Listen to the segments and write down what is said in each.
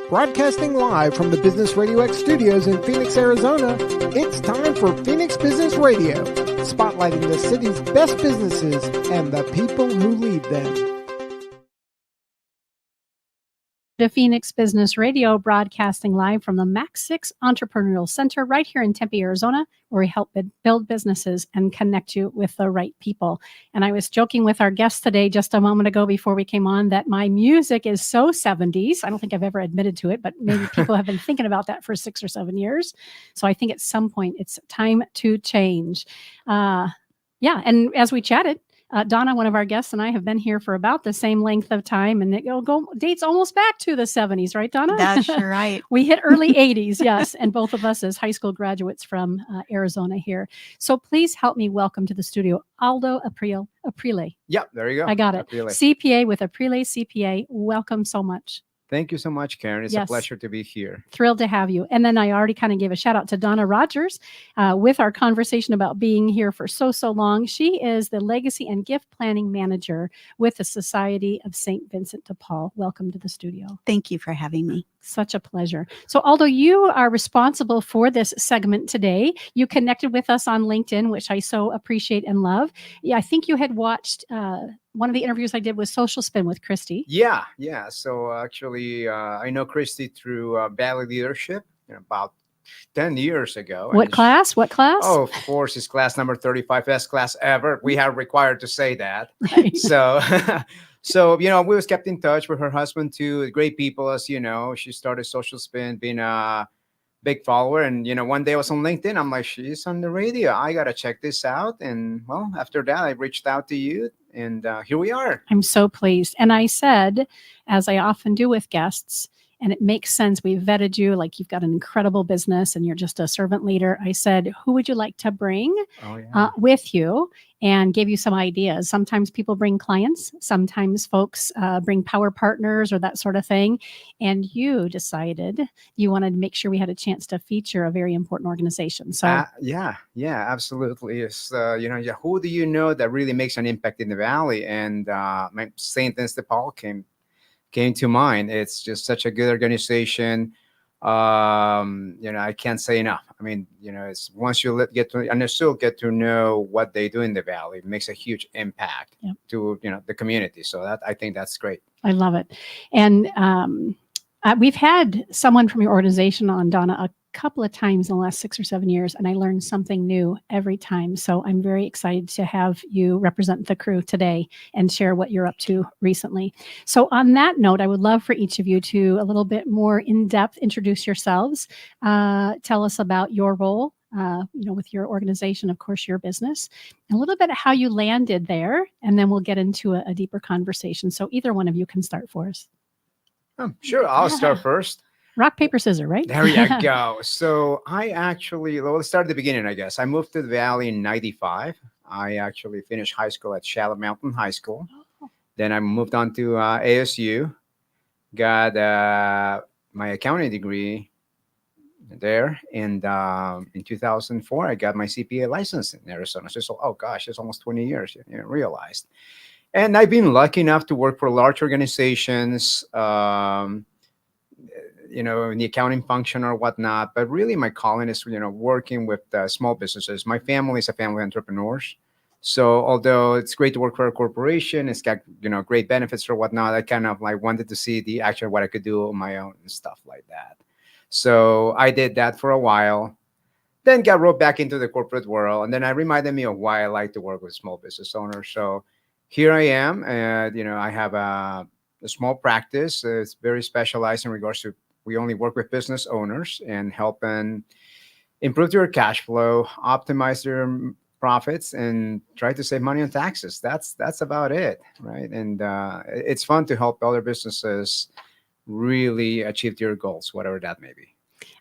Broadcasting live from the Business RadioX studios in Phoenix, Arizona, it's time for Phoenix Business Radio, spotlighting the city's best businesses and the people who lead them. To Phoenix Business Radio, broadcasting live from the Max 6 Entrepreneurial Center right here in Tempe, Arizona, where we help build businesses and connect you with the right people. And I was joking with our guest today just a moment ago before we came on that my music is so 70s. I don't think I've ever admitted to it, but maybe people have been thinking about that for 6 or 7 years. So I think at some point it's time to change. And as we chatted, Donna, one of our guests, and I have been here for about the same length of time, and it dates almost back to the 70s, right, Donna? That's right. We hit early 80s, yes, and both of us as high school graduates from Arizona here. So please help me welcome to the studio Aldo Aprile. Yep, there you go. I got it. Aprile. CPA with Aprile CPA. Welcome so much. Thank you so much, Karen. It's a pleasure to be here. Thrilled to have you. And then I already kind of gave a shout out to Donna Rodgers with our conversation about being here for so long. She is the Legacy and Gift Planning Manager with the Society of St. Vincent de Paul. Welcome to the studio. Thank you for having me. Such a pleasure. So, Aldo, you are responsible for this segment today. You connected with us on LinkedIn, which I so appreciate and love. Yeah, I think you had watched one of the interviews I did with Social Spin with Christy. Yeah. So actually, I know Christy through Valley Leadership about 10 years ago. What class? Oh, of course, it's class number 35, best class ever. We have required to say that. Right. So, we was kept in touch with her husband too. Great people, as you know. She started Social Spin, being a big follower. And, one day I was on LinkedIn. I'm like, she's on the radio. I got to check this out. And, well, after that, I reached out to you. And here we are. I'm so pleased. And I said, as I often do with guests, and it makes sense, we vetted you like you've got an incredible business and you're just a servant leader. I said, who would you like to bring with you? And gave you some ideas. Sometimes people bring clients. Sometimes folks bring power partners or that sort of thing. And you decided you wanted to make sure we had a chance to feature a very important organization. So yeah, absolutely. It's who do you know that really makes an impact in the Valley? And St. Vincent de Paul came to mind. It's just such a good organization. I can't say enough. I mean, it's once you get to know what they do in the Valley, it makes a huge impact to the community. So I think that's great. I love it. And we've had someone from your organization on, Donna, a couple of times in the last 6 or 7 years, and I learned something new every time. So I'm very excited to have you represent the crew today and share what you're up to recently. So on that note, I would love for each of you to a little bit more in-depth introduce yourselves. Tell us about your role, with your organization, of course, your business, and a little bit how you landed there, and then we'll get into a deeper conversation. So either one of you can start for us. Sure, I'll start first. Rock, paper, scissors, right? There you go. So let's start at the beginning, I guess. I moved to the Valley in 95. I actually finished high school at Shadow Mountain High School. Then I moved on to ASU, got my accounting degree there. And in 2004, I got my CPA license in Arizona. So, oh gosh, it's almost 20 years, realized. And I've been lucky enough to work for large organizations, in the accounting function or whatnot. But really my calling is, working with small businesses. My family is a family of entrepreneurs. So although it's great to work for a corporation, it's got, great benefits or whatnot, I kind of wanted to see what I could do on my own and stuff like that. So I did that for a while, then got roped back into the corporate world. And then I reminded me of why I like to work with small business owners. So here I am, I have a small practice. It's very specialized in regards to, we only work with business owners and help them improve their cash flow, optimize their profits, and try to save money on taxes. That's about it, right? And it's fun to help other businesses really achieve their goals, whatever that may be.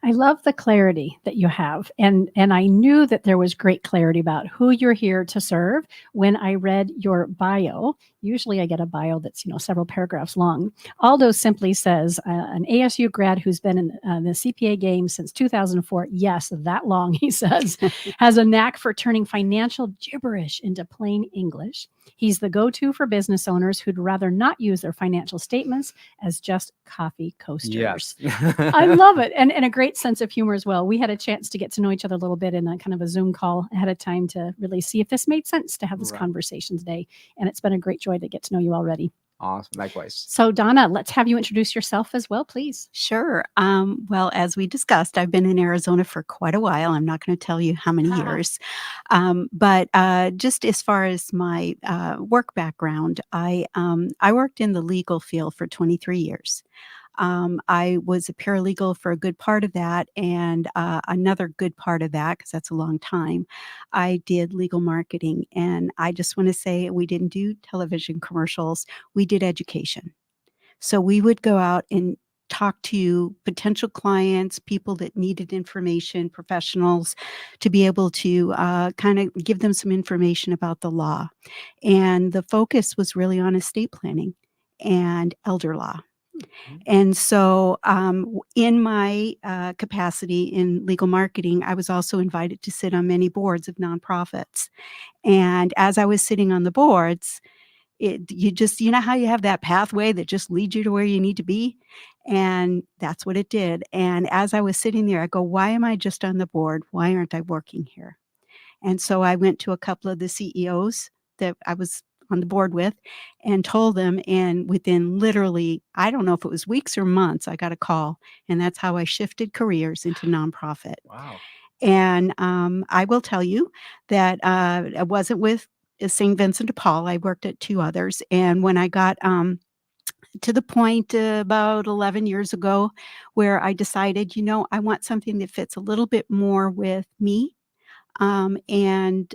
I love the clarity that you have. And I knew that there was great clarity about who you're here to serve when I read your bio. Usually I get a bio that's, several paragraphs long. Aldo simply says, an ASU grad who's been in the CPA game since 2004. Yes, that long, he says, has a knack for turning financial gibberish into plain English. He's the go-to for business owners who'd rather not use their financial statements as just coffee coasters. Yes. I love it. And a great sense of humor as well. We had a chance to get to know each other a little bit in a kind of a Zoom call ahead of time to really see if this made sense to have this conversation today. And it's been a great joy to get to know you already. Awesome. Likewise. So Donna, let's have you introduce yourself as well, please. Sure. Well, as we discussed, I've been in Arizona for quite a while. I'm not going to tell you how many years. But just as far as my work background, I worked in the legal field for 23 years. I was a paralegal for a good part of that, and another good part of that, because that's a long time, I did legal marketing. And I just want to say we didn't do television commercials. We did education. So we would go out and talk to potential clients, people that needed information, professionals, to be able to kind of give them some information about the law. And the focus was really on estate planning and elder law. And so in my capacity in legal marketing, I was also invited to sit on many boards of nonprofits. And as I was sitting on the boards, you know how you have that pathway that just leads you to where you need to be? And that's what it did. And as I was sitting there, I go, why am I just on the board? Why aren't I working here? And so I went to a couple of the CEOs that I was on the board with and told them, and within literally, I don't know if it was weeks or months, I got a call. And that's how I shifted careers into nonprofit. Wow. And I will tell you that I wasn't with St. Vincent de Paul. I worked at two others. And when I got to the point about 11 years ago where I decided, I want something that fits a little bit more with me. And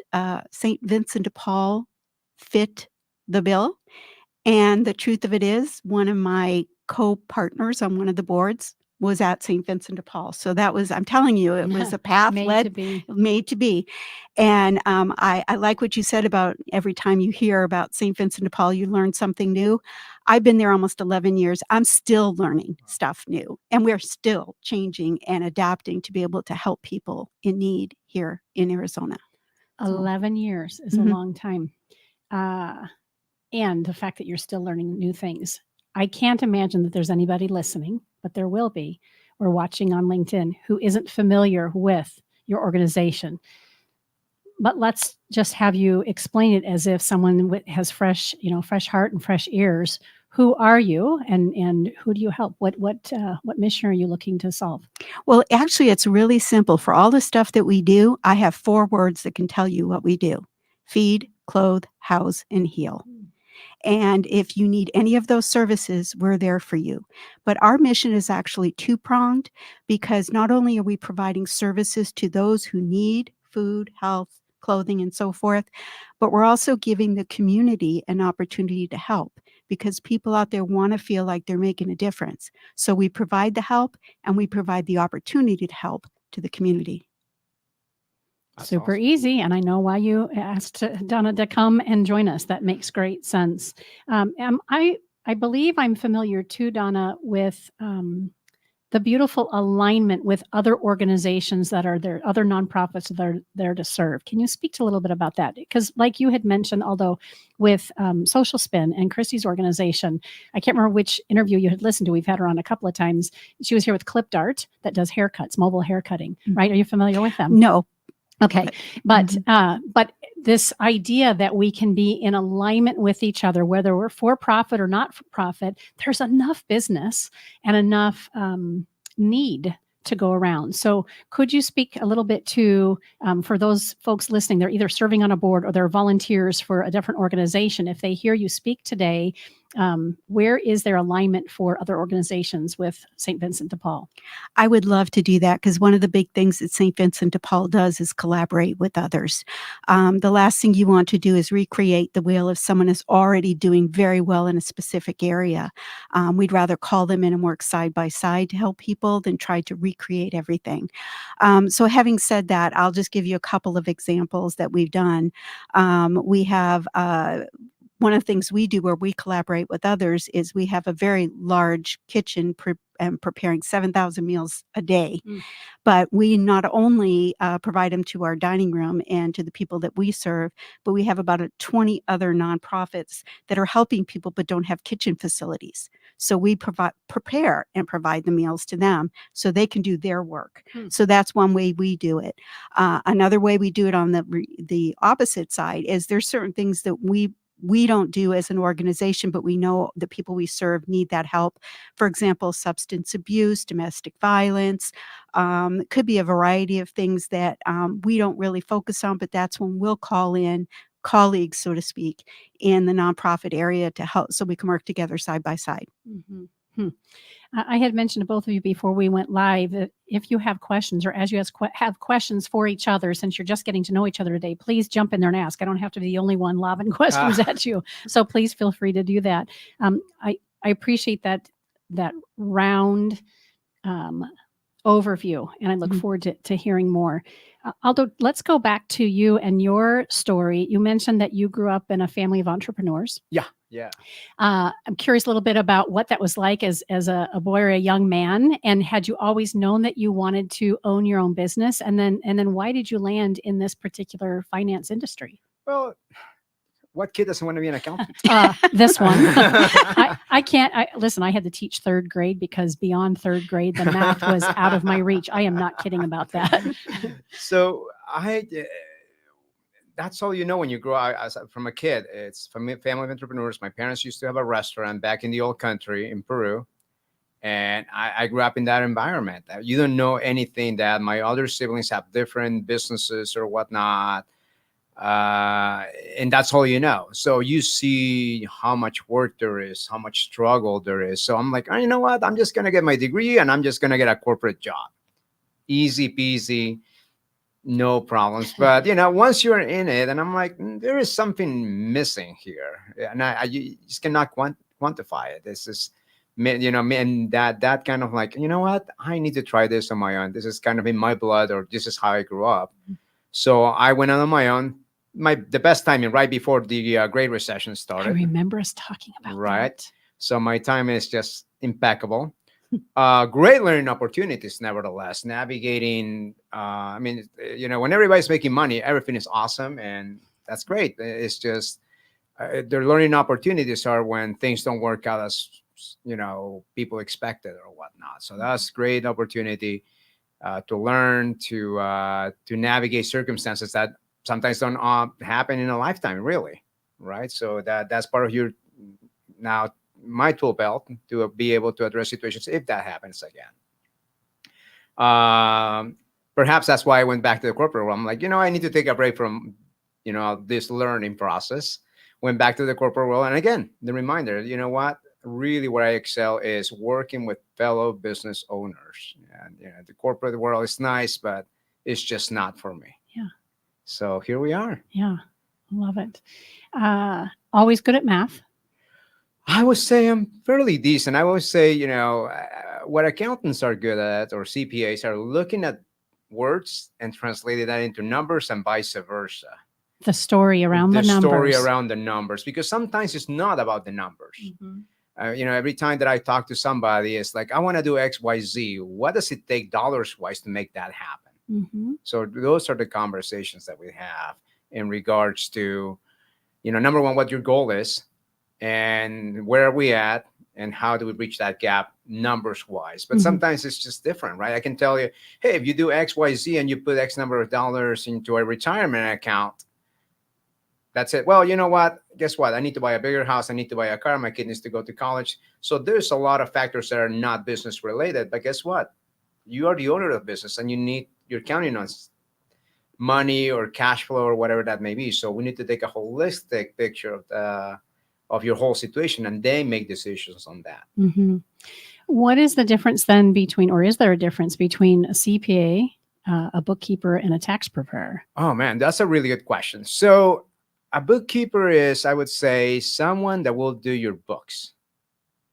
St. Vincent de Paul fit the bill. And the truth of it is, one of my co-partners on one of the boards was at St. Vincent de Paul. So that was, I'm telling you, it was a path made to be. And I like what you said about every time you hear about St. Vincent de Paul, you learn something new. I've been there almost 11 years. I'm still learning stuff new. And we're still changing and adapting to be able to help people in need here in Arizona. 11 years is a long time. And the fact that you're still learning new things. I can't imagine that there's anybody listening, but there will be, or watching on LinkedIn, who isn't familiar with your organization. But let's just have you explain it as if someone has fresh heart and fresh ears. Who are you, and who do you help? What mission are you looking to solve? Well, actually, it's really simple. For all the stuff that we do, I have 4 words that can tell you what we do: feed, clothe, house, and heal. And if you need any of those services, we're there for you. But our mission is actually 2-pronged, because not only are we providing services to those who need food, health, clothing, and so forth, but we're also giving the community an opportunity to help, because people out there want to feel like they're making a difference. So we provide the help, and we provide the opportunity to help to the community. That's Super awesome. easy. And I know why you asked Donna to come and join us. That makes great sense. I believe I'm familiar too, Donna, with the beautiful alignment with other organizations that are there, other nonprofits that are there to serve. Can you speak to a little bit about that? Because like you had mentioned, Aldo, with Social Spin and Christy's organization, I can't remember which interview you had listened to. We've had her on a couple of times. She was here with Clipped Art that does haircuts, mobile haircutting, right? Are you familiar with them? No. Okay. But this idea that we can be in alignment with each other, whether we're for profit or not for profit, there's enough business and enough need to go around. So could you speak a little bit to, for those folks listening, they're either serving on a board or they're volunteers for a different organization. If they hear you speak today, where is there alignment for other organizations with St. Vincent de Paul? I would love to do that because one of the big things that St. Vincent de Paul does is collaborate with others. The last thing you want to do is recreate the wheel if someone is already doing very well in a specific area. We'd rather call them in and work side by side to help people than try to recreate everything. So having said that, I'll just give you a couple of examples that we've done. We have one of the things we do where we collaborate with others is we have a very large kitchen preparing 7,000 meals a day. But we not only provide them to our dining room and to the people that we serve, but we have about 20 other nonprofits that are helping people but don't have kitchen facilities. So we prepare and provide the meals to them so they can do their work. So that's one way we do it. Another way we do it on the opposite side is there's certain things that we don't do as an organization, but we know the people we serve need that help. For example, substance abuse, domestic violence. It could be a variety of things that we don't really focus on, but that's when we'll call in colleagues, so to speak, in the nonprofit area to help so we can work together side by side. I had mentioned to both of you before we went live that if you have questions or as you have questions for each other, since you're just getting to know each other today, please jump in there and ask. I don't have to be the only one lobbing questions at you. So please feel free to do that. I appreciate that round overview, and I look forward to hearing more. Aldo, let's go back to you and your story. You mentioned that you grew up in a family of entrepreneurs. Yeah. I'm curious a little bit about what that was like as a boy or a young man, and had you always known that you wanted to own your own business, and then why did you land in this particular finance industry? Well, what kid doesn't want to be an accountant? This one. I can't. Listen, I had to teach third grade because beyond third grade, the math was out of my reach. I am not kidding about that. So that's all you know when you grow up from a kid. It's family of entrepreneurs. My parents used to have a restaurant back in the old country in Peru. And I grew up in that environment. You don't know anything that my other siblings have different businesses or whatnot. And that's all you know. So you see how much work there is, how much struggle there is. So I'm like, oh, you know what? I'm just going to get my degree and I'm just going to get a corporate job. Easy peasy. No problems. But, once you're in it, and I'm like, there is something missing here. And you just cannot quantify it. This is, and that kind of like, you know what? I need to try this on my own. This is kind of in my blood, or this is how I grew up. So I went on my own. The best timing right before the Great Recession started. I remember us talking about that. So my time is just impeccable. Great learning opportunities, nevertheless. Navigating, when everybody's making money, everything is awesome, and that's great. It's just their learning opportunities are when things don't work out as people expected or whatnot. So that's great opportunity to learn to navigate circumstances that sometimes don't happen in a lifetime, really, right? So that's part of your my tool belt to be able to address situations if that happens again. Perhaps that's why I went back to the corporate world. I'm like, I need to take a break from, this learning process. Went back to the corporate world. And again, the reminder, what? Really where I excel is working with fellow business owners. And, the corporate world is nice, but it's just not for me. Yeah. So here we are. Yeah. Love it. Always good at math. I would say I'm fairly decent. I always say, what accountants are good at, or CPAs, are looking at words and translating that into numbers and vice versa. The story around the numbers. The story around the numbers, because sometimes it's not about the numbers. Every time that I talk to somebody, it's like, I want to do X, Y, Z. What does it take dollars-wise to make that happen? So those are the conversations that we have in regards to, number one, what your goal is. And where are we at, and how do we reach that gap numbers wise? But sometimes it's just different, right? I can tell you, hey, if you do X, Y, Z, and you put X number of dollars into a retirement account, that's it. Well, you know what? Guess what? I need to buy a bigger house. I need to buy a car. My kid needs to go to college. So there's a lot of factors that are not business related. But guess what? You are the owner of the business, and you're counting on money or cash flow or whatever that may be. So we need to take a holistic picture of your whole situation, and they make decisions on that. Mm-hmm. What is the difference then between, or is there a difference between a CPA, a bookkeeper, and a tax preparer? Oh man, that's a really good question. So a bookkeeper is, I would say, someone that will do your books,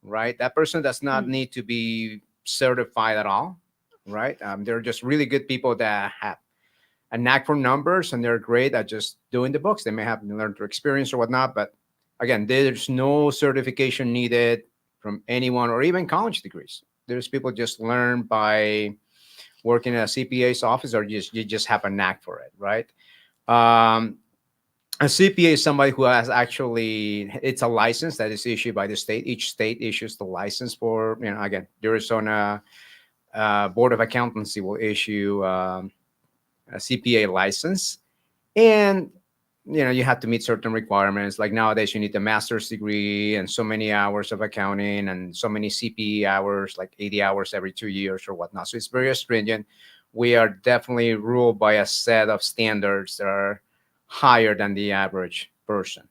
right? That person does not need to be certified at all, right? They're just really good people that have a knack for numbers, and they're great at just doing the books. They may have learned through experience or whatnot, but again, there's no certification needed from anyone or even college degrees. There's people just learn by working at a CPA's office, or you just have a knack for it, right? A CPA is somebody who has actually, it's a license that is issued by the state. Each state issues the license for, again, the Arizona Board of Accountancy will issue a CPA license. And, you have to meet certain requirements. Like nowadays, you need a master's degree and so many hours of accounting and so many CPE hours, like 80 hours every 2 years or whatnot. So it's very stringent. We are definitely ruled by a set of standards that are higher than the average person.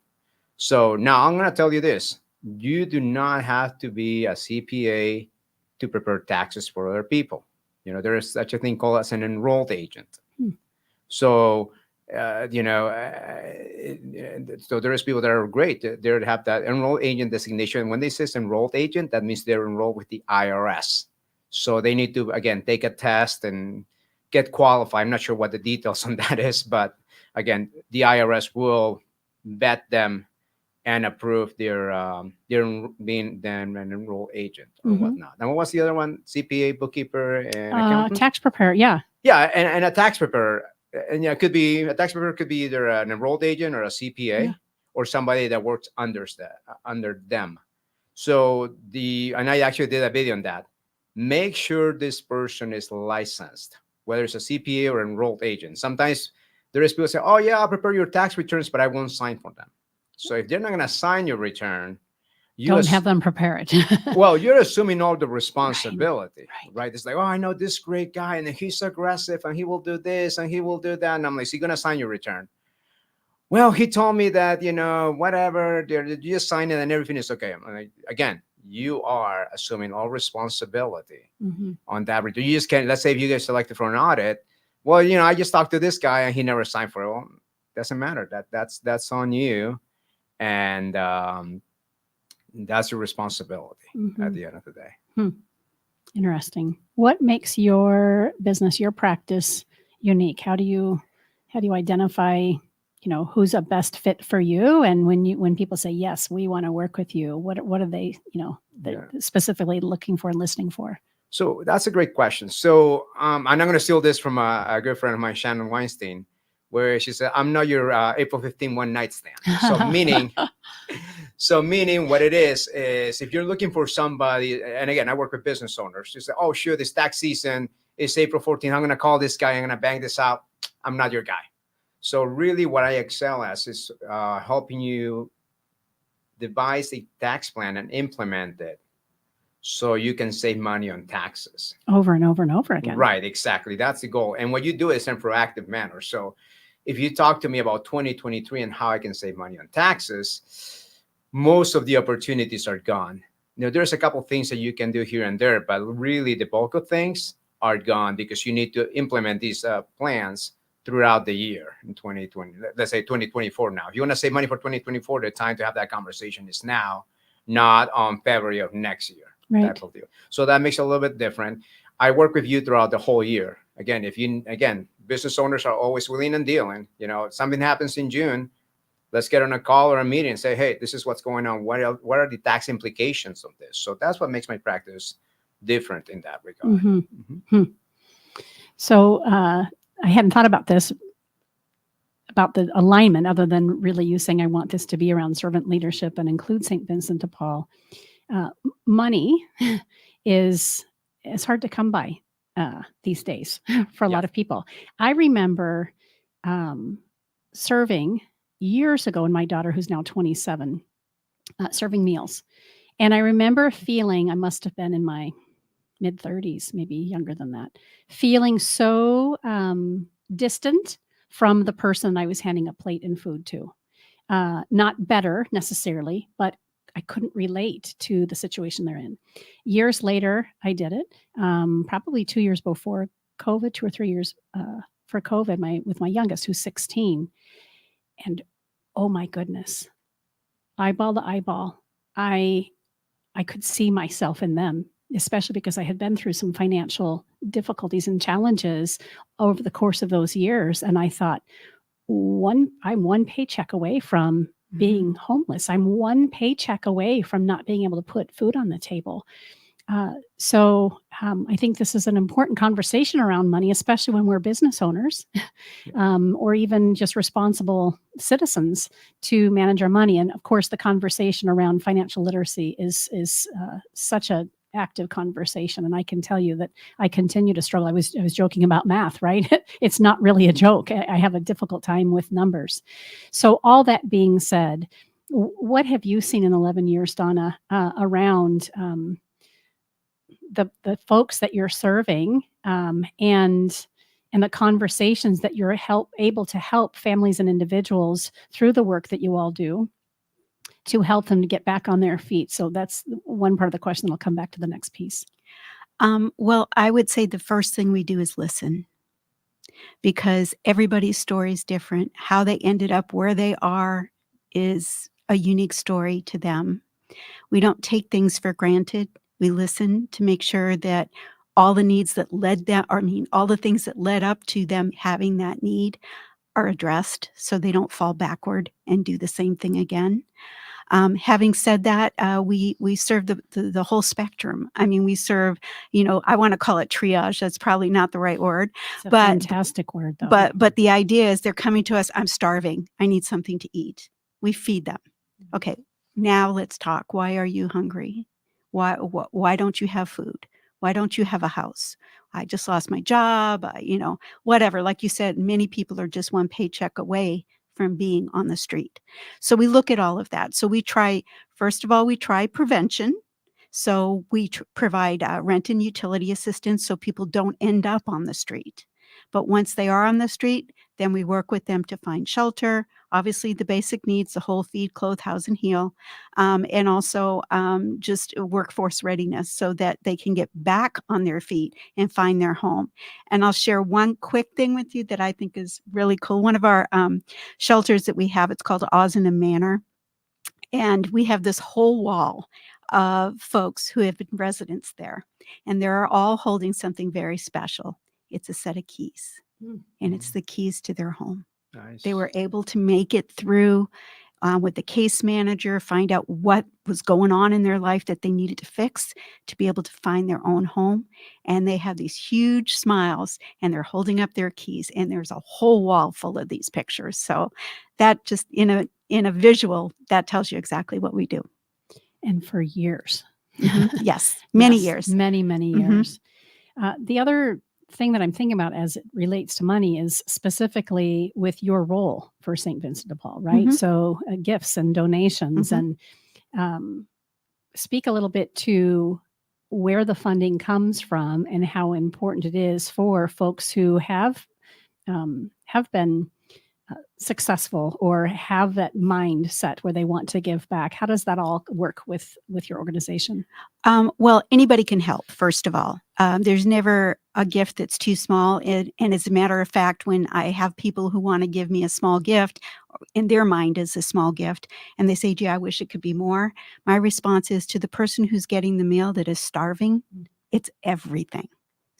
So now I'm going to tell you this. You do not have to be a CPA to prepare taxes for other people. There is such a thing called as an enrolled agent. So, so there is people that are great. They have that enrolled agent designation. When they say enrolled agent, that means they're enrolled with the IRS. So they need to, again, take a test and get qualified. I'm not sure what the details on that is, but again, the IRS will vet them and approve their being then an enrolled agent or whatnot. And what was the other one? CPA, bookkeeper, and accountant? Tax preparer, yeah. Yeah, and a tax preparer. And it could be, a tax preparer could be either an enrolled agent or a CPA or somebody that works under them. So and I actually did a video on that. Make sure this person is licensed, whether it's a CPA or enrolled agent. Sometimes there is people say, oh yeah, I'll prepare your tax returns, but I won't sign for them. So if they're not going to sign your return, you don't have them prepare it. Well, you're assuming all the responsibility, Right. right? It's like, oh, I know this great guy and he's aggressive and he will do this and he will do that. And I'm like, is he going to sign your return? Well, he told me that, whatever, you just sign it and everything is okay. I'm like, again, you are assuming all responsibility on that return. You just can't, let's say if you get selected for an audit, well, I just talked to this guy and he never signed for it. Well, doesn't matter. That's on you. And that's your responsibility at the end of the day. Interesting. What makes your business, your practice unique? How do you identify, who's a best fit for you? And when people say, yes, we want to work with you, what are they, specifically looking for and listening for? So that's a great question. So I'm going to steal this from a good friend of mine, Shannon Weinstein, where she said, I'm not your April 15 one night stand. So meaning what it is if you're looking for somebody, and again, I work with business owners, you say, oh, sure, this tax season is April 14th. I'm going to call this guy. I'm going to bang this out. I'm not your guy. So really what I excel as is helping you devise a tax plan and implement it so you can save money on taxes. Over and over and over again. Right, exactly. That's the goal. And what you do is in a proactive manner. So if you talk to me about 2023 and how I can save money on taxes, most of the opportunities are gone. There's a couple of things that you can do here and there, but really the bulk of things are gone because you need to implement these plans throughout the year in 2020. Let's say 2024 now. If you want to save money for 2024, the time to have that conversation is now, not on February of next year. Right. Type of deal. So that makes it a little bit different. I work with you throughout the whole year. Again, business owners are always willing and dealing. If something happens in June, let's get on a call or a meeting and say, hey, this is what's going on. What are the tax implications of this? So that's what makes my practice different in that regard. So I hadn't thought about this, about the alignment, other than really you saying I want this to be around servant leadership and include St. Vincent de Paul. Money is hard to come by these days for a lot of people. I remember serving years ago, and my daughter, who's now 27, serving meals. And I remember feeling, I must have been in my mid 30s, maybe younger than that, feeling so distant from the person I was handing a plate and food to. not better necessarily, but I couldn't relate to the situation they're in. Years later, I did it. Probably 2 years before COVID, 2 or 3 years for COVID, with my youngest, who's 16, and oh my goodness, eyeball to eyeball, I could see myself in them, especially because I had been through some financial difficulties and challenges over the course of those years, and I thought, I'm one paycheck away from being homeless. I'm one paycheck away from not being able to put food on the table. So I think this is an important conversation around money, especially when we're business owners or even just responsible citizens to manage our money. And of course, the conversation around financial literacy is such a active conversation. And I can tell you that I continue to struggle. I was joking about math, right? It's not really a joke. I have a difficult time with numbers. So all that being said, what have you seen in 11 years, Donna, around the folks that you're serving and the conversations that you're able to help families and individuals through the work that you all do to help them to get back on their feet? So that's one part of the question. I'll come back to the next piece. Well, I would say the first thing we do is listen, because everybody's story is different. How they ended up where they are is a unique story to them. We don't take things for granted. We listen to make sure that all the needs that all the things that led up to them having that need are addressed so they don't fall backward and do the same thing again. Having said that, we serve the whole spectrum. I mean, we serve, I want to call it triage. That's probably not the right word. It's a fantastic word, though. But the idea is they're coming to us, I'm starving. I need something to eat. We feed them. Okay, now let's talk. Why are you hungry? Why don't you have food? Why don't you have a house? I just lost my job, whatever. Like you said, many people are just one paycheck away from being on the street. So we look at all of that. So first of all, we try prevention. So we provide rent and utility assistance so people don't end up on the street. But once they are on the street, then we work with them to find shelter, obviously the basic needs, the whole feed, clothe, house, and heal, and also just workforce readiness so that they can get back on their feet and find their home. And I'll share one quick thing with you that I think is really cool. One of our shelters that we have, it's called Ozenham Manor. And we have this whole wall of folks who have been residents there. And they're all holding something very special. It's a set of keys, and it's the keys to their home. Nice. They were able to make it through with the case manager, find out what was going on in their life that they needed to fix to be able to find their own home. And they have these huge smiles, and they're holding up their keys, and there's a whole wall full of these pictures. So that just in a visual, that tells you exactly what we do. And for years. Yes, many years. Many years. The other thing that I'm thinking about as it relates to money is specifically with your role for St. Vincent de Paul, right? So gifts and donations, and speak a little bit to where the funding comes from and how important it is for folks who have been successful or have that mindset where they want to give back. How does that all work with your organization? Well, anybody can help, first of all. There's never a gift that's too small. And as a matter of fact, when I have people who want to give me a small gift, in their mind is a small gift, and they say, gee, I wish it could be more. My response is, to the person who's getting the meal that is starving, it's everything.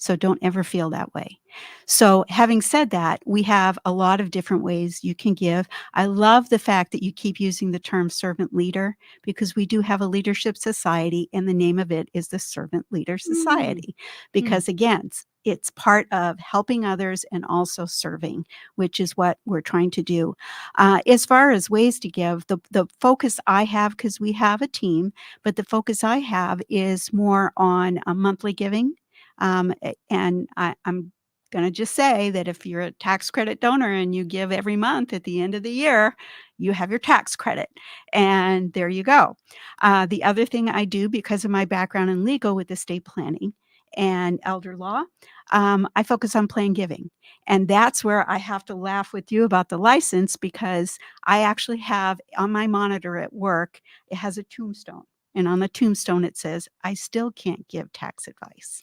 So don't ever feel that way. So having said that, we have a lot of different ways you can give. I love the fact that you keep using the term servant leader, because we do have a leadership society, and the name of it is the Servant Leader Society. Because again, it's part of helping others and also serving, which is what we're trying to do. As far as ways to give, the focus I have, because we have a team, but the focus I have is more on monthly giving. And I'm going to just say that if you're a tax credit donor and you give every month, at the end of the year, you have your tax credit. And there you go. The other thing I do, because of my background in legal with estate planning, and elder law. I focus on planned giving. And that's where I have to laugh with you about the license, because I actually have on my monitor at work, it has a tombstone. And on the tombstone, it says, I still can't give tax advice.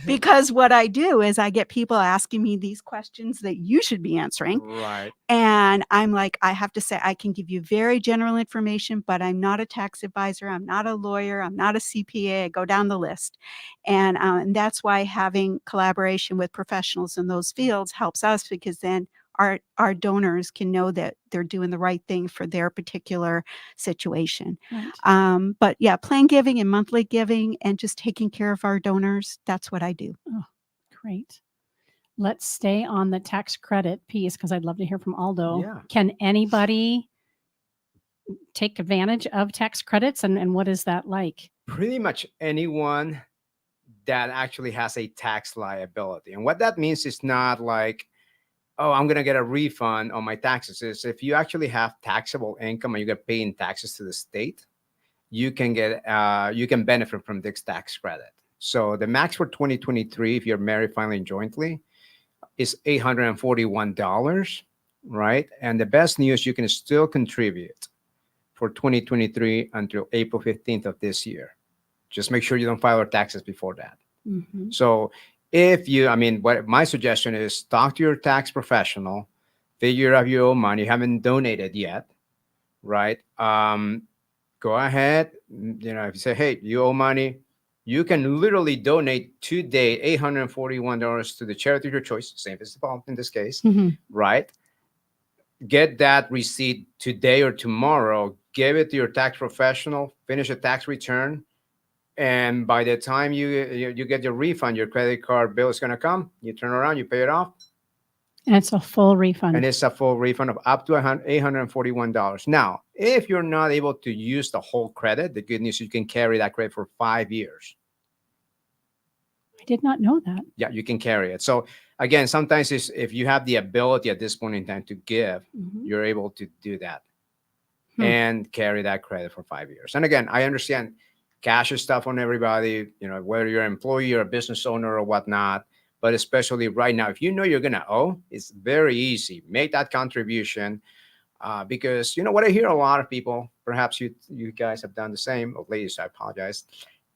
because what I do is I get people asking me these questions that you should be answering. Right. And I'm like, I have to say, I can give you very general information, but I'm not a tax advisor. I'm not a lawyer. I'm not a CPA. I go down the list. And that's why having collaboration with professionals in those fields helps us, because then our donors can know that they're doing the right thing for their particular situation. Right. But yeah, planned giving and monthly giving and just taking care of our donors, that's what I do. Oh, great. Let's stay on the tax credit piece, because I'd love to hear from Aldo. Yeah. Can anybody take advantage of tax credits, and what is that like? Pretty much anyone that actually has a tax liability. And what that means is not like, oh, I'm going to get a refund on my taxes. Is if you actually have taxable income and you get paying taxes to the state, you can benefit from this tax credit. So the max for 2023, if you're married, filing jointly, is $841, right? And the best news, you can still contribute for 2023 until April 15th of this year. Just make sure you don't file your taxes before that. Mm-hmm. So what my suggestion is, talk to your tax professional, figure out your own money. You haven't donated yet, right? Go ahead. If you say, hey, you owe money, you can literally donate today $841 to the charity of your choice, St. Vincent de Paul in this case, Mm-hmm. right? Get that receipt today or tomorrow, give it to your tax professional, finish a tax return, and by the time you get your refund, your credit card bill is going to come. You turn around, you pay it off. And it's a full refund. And it's a full refund of up to $841. Now, if you're not able to use the whole credit, the good news is you can carry that credit for 5 years. I did not know that. Yeah, you can carry it. So again, sometimes if you have the ability at this point in time to give, Mm-hmm. you're able to do that and carry that credit for 5 years. And again, I understand cash is tough on everybody, whether you're an employee or a business owner or whatnot. But especially right now, if you know you're going to owe, it's very easy. Make that contribution because, what I hear a lot of people, perhaps you guys have done the same, or ladies, I apologize,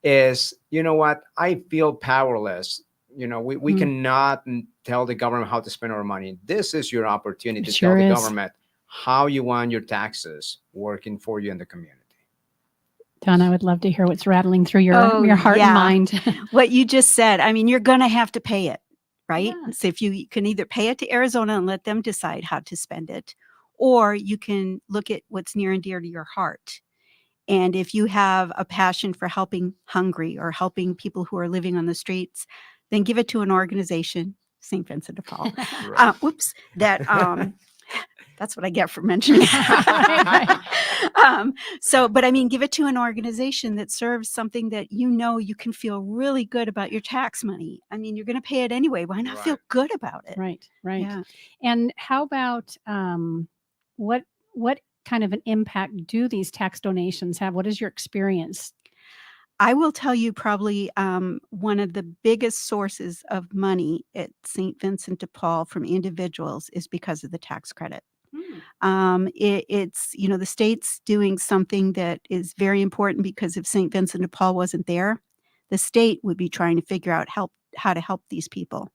is, what? I feel powerless. We cannot tell the government how to spend our money. This is your opportunity to tell the government how you want your taxes working for you in the community. Donna, I would love to hear what's rattling through your heart and mind. What you just said, you're going to have to pay it, right? Yeah. So if you can either pay it to Arizona and let them decide how to spend it, or you can look at what's near and dear to your heart. And if you have a passion for helping hungry or helping people who are living on the streets, then give it to an organization, St. Vincent de Paul. Right. That's what I get for mentioning it. Right. Give it to an organization that serves something that you can feel really good about your tax money. You're going to pay it anyway. Why not feel good about it? Right. Yeah. And how about what kind of an impact do these tax donations have? What is your experience? I will tell you probably one of the biggest sources of money at St. Vincent de Paul from individuals is because of the tax credit. It's the state's doing something that is very important, because if St. Vincent de Paul wasn't there, the state would be trying to figure out how to help these people.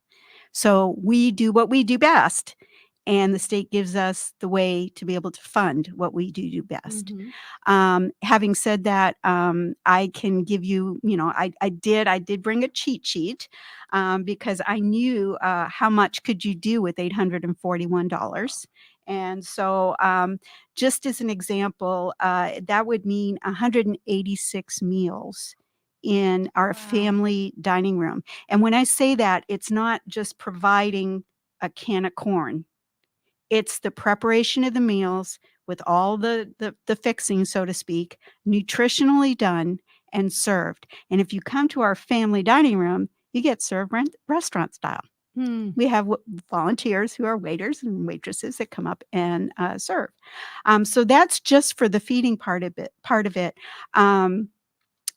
So we do what we do best, and the state gives us the way to be able to fund what we do best. Mm-hmm. Having said that, I can give you, I did bring a cheat sheet because I knew how much could you do with $841. And so just as an example, that would mean 186 meals in our family dining room. And when I say that, it's not just providing a can of corn. It's the preparation of the meals with all the fixing, so to speak, nutritionally done and served. And if you come to our family dining room, you get served restaurant style. We have volunteers who are waiters and waitresses that come up and serve. So that's just for the feeding part of it.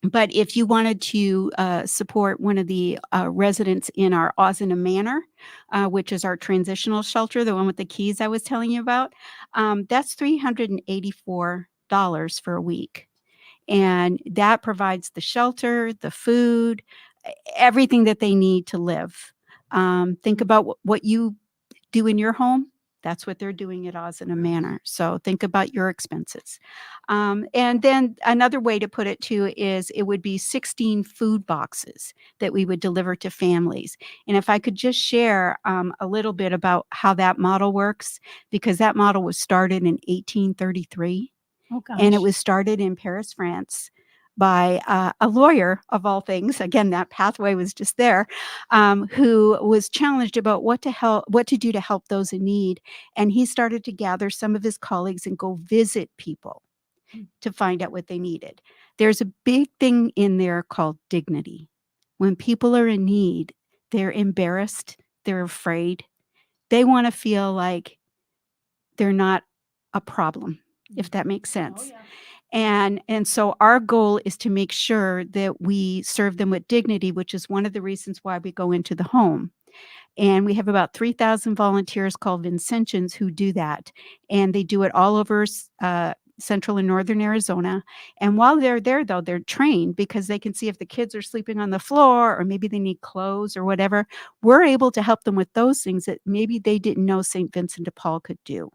But if you wanted to support one of the residents in our Ozana Manor, which is our transitional shelter, the one with the keys I was telling you about, that's $384 for a week. And that provides the shelter, the food, everything that they need to live. Think about what you do in your home. That's what they're doing at Ozana Manor. So think about your expenses. And then another way to put it too is it would be 16 food boxes that we would deliver to families. And if I could just share a little bit about how that model works, because that model was started in 1833. Oh, gosh. And it was started in Paris, France by a lawyer, of all things. Again, that pathway was just there, who was challenged about what to do to help those in need. And he started to gather some of his colleagues and go visit people to find out what they needed. There's a big thing in there called dignity. When people are in need, they're embarrassed, they're afraid, they want to feel like they're not a problem, if that makes sense. Oh, yeah. And so our goal is to make sure that we serve them with dignity, which is one of the reasons why we go into the home. And we have about 3,000 volunteers called Vincentians who do that. And they do it all over central and northern Arizona. And while they're there, though, they're trained because they can see if the kids are sleeping on the floor or maybe they need clothes or whatever. We're able to help them with those things that maybe they didn't know St. Vincent de Paul could do.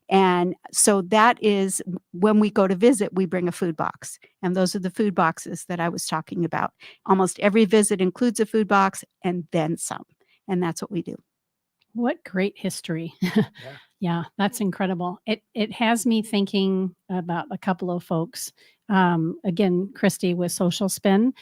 And so that is when we go to visit, we bring a food box. And those are the food boxes that I was talking about. Almost every visit includes a food box and then some. And that's what we do. What great history. Yeah, that's incredible. It has me thinking about a couple of folks. Again, Christy with Social Spin,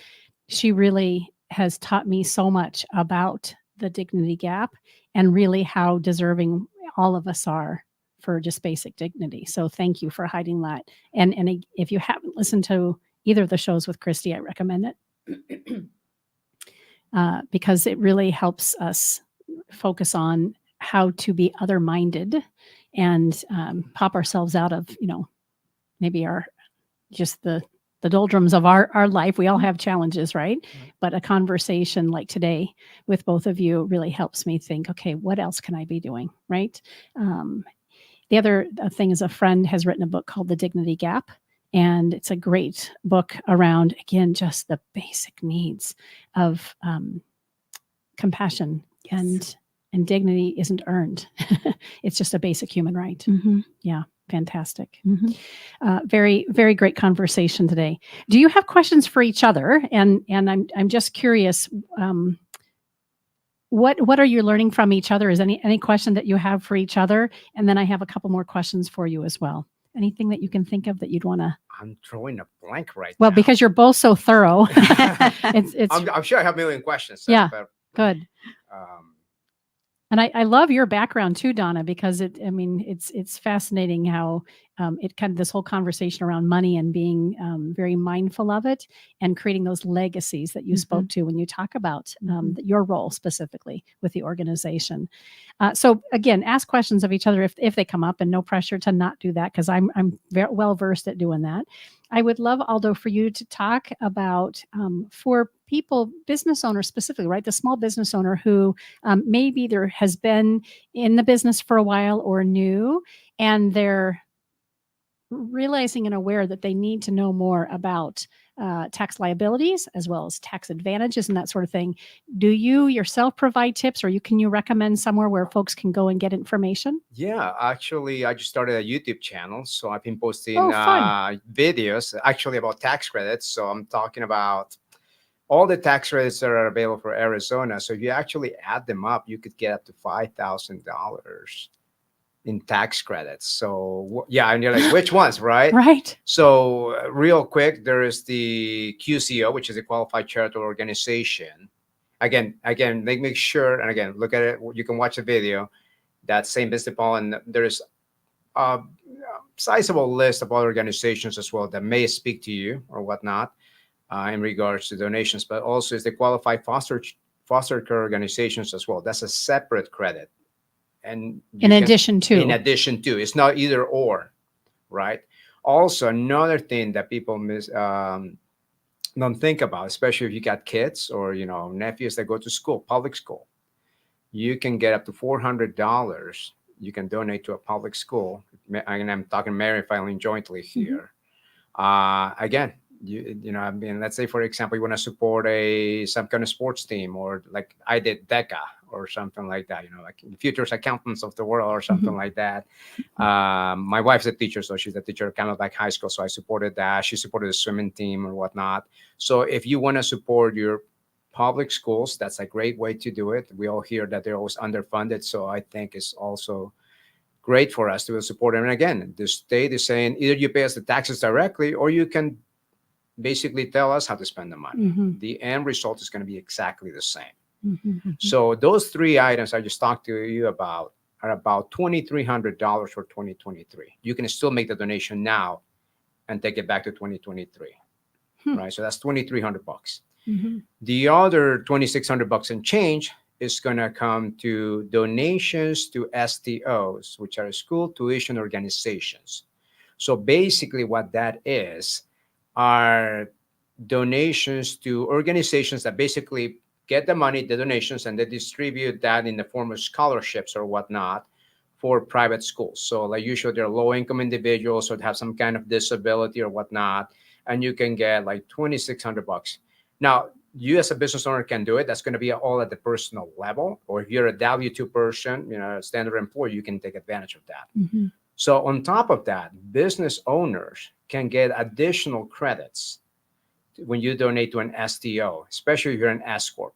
she really has taught me so much about the dignity gap and really how deserving all of us are for just basic dignity. So thank you for hiding that. And if you haven't listened to either of the shows with Christy, I recommend it because it really helps us focus on how to be other-minded and pop ourselves out of, maybe just the doldrums of our life. We all have challenges, right? But a conversation like today with both of you really helps me think, okay, what else can I be doing, right? The other thing is a friend has written a book called The Dignity Gap. And it's a great book around, again, just the basic needs of compassion. Yes. And dignity isn't earned. It's just a basic human right. Mm-hmm. Yeah, fantastic. Mm-hmm. Very, very great conversation today. Do you have questions for each other? And I'm just curious, what are you learning from each other? Is any question that you have for each other? And then I have a couple more questions for you as well. Anything that you can think of that you'd want to? I'm drawing a blank right now. Well, because you're both so thorough. it's I'm sure I have a million questions. Yeah, but, good. And I love your background too, Donna, because it's fascinating how it kind of this whole conversation around money and being very mindful of it and creating those legacies that you spoke to when you talk about your role specifically with the organization. So again, ask questions of each other if they come up, and no pressure to not do that because I'm very well versed at doing that. I would love, Aldo, for you to talk about for people, business owners specifically, right? The small business owner who maybe there has been in the business for a while or new, and they're realizing and aware that they need to know more about tax liabilities as well as tax advantages and that sort of thing. Do you yourself provide tips, or can you recommend somewhere where folks can go and get information? Yeah, actually, I just started a YouTube channel, so I've been posting fun. videos actually about tax credits. So I'm talking about all the tax credits that are available for Arizona. So if you actually add them up, you could get up to $5,000 in tax credits. So yeah, and you're like, which ones, right? Right. So real quick, there is the QCO, which is a qualified charitable organization. Again, make sure, and again, look at it. You can watch the video. That's St. Vincent de Paul, and there's a sizable list of other organizations as well that may speak to you or whatnot in regards to donations. But also is the qualified foster care organizations as well. That's a separate credit. And in addition to, it's not either or, right? Also, another thing that people don't think about, especially if you got kids or nephews that go to school, public school. You can get up to $400. You can donate to a public school, and I'm talking married filing jointly here. Again, I mean, let's say for example, you want to support some kind of sports team, or like I did DECA or something like that. Like Futures Accountants of the World or something like that. My wife's a teacher, so she's a teacher kind of like high school, so I supported that. She supported the swimming team or whatnot. So if you want to support your public schools, that's a great way to do it. We all hear that they're always underfunded, so I think it's also great for us to support them. And again, the state is saying either you pay us the taxes directly, or you can basically tell us how to spend the money. The end result is going to be exactly the same. So those three items I just talked to you about are about $2,300 for 2023. You can still make the donation now and take it back to 2023, right? So that's $2,300. The other $2,600 and change is going to come to donations to STOs, which are school tuition organizations. So basically what that is are donations to organizations that basically get the money, the donations, and they distribute that in the form of scholarships or whatnot for private schools. So like usually they're low-income individuals or have some kind of disability or whatnot, and you can get like $2,600. Now, you as a business owner can do it. That's going to be all at the personal level. Or if you're a W-2 person, a standard employee, you can take advantage of that. So on top of that, business owners can get additional credits when you donate to an STO, especially if you're an S Corp.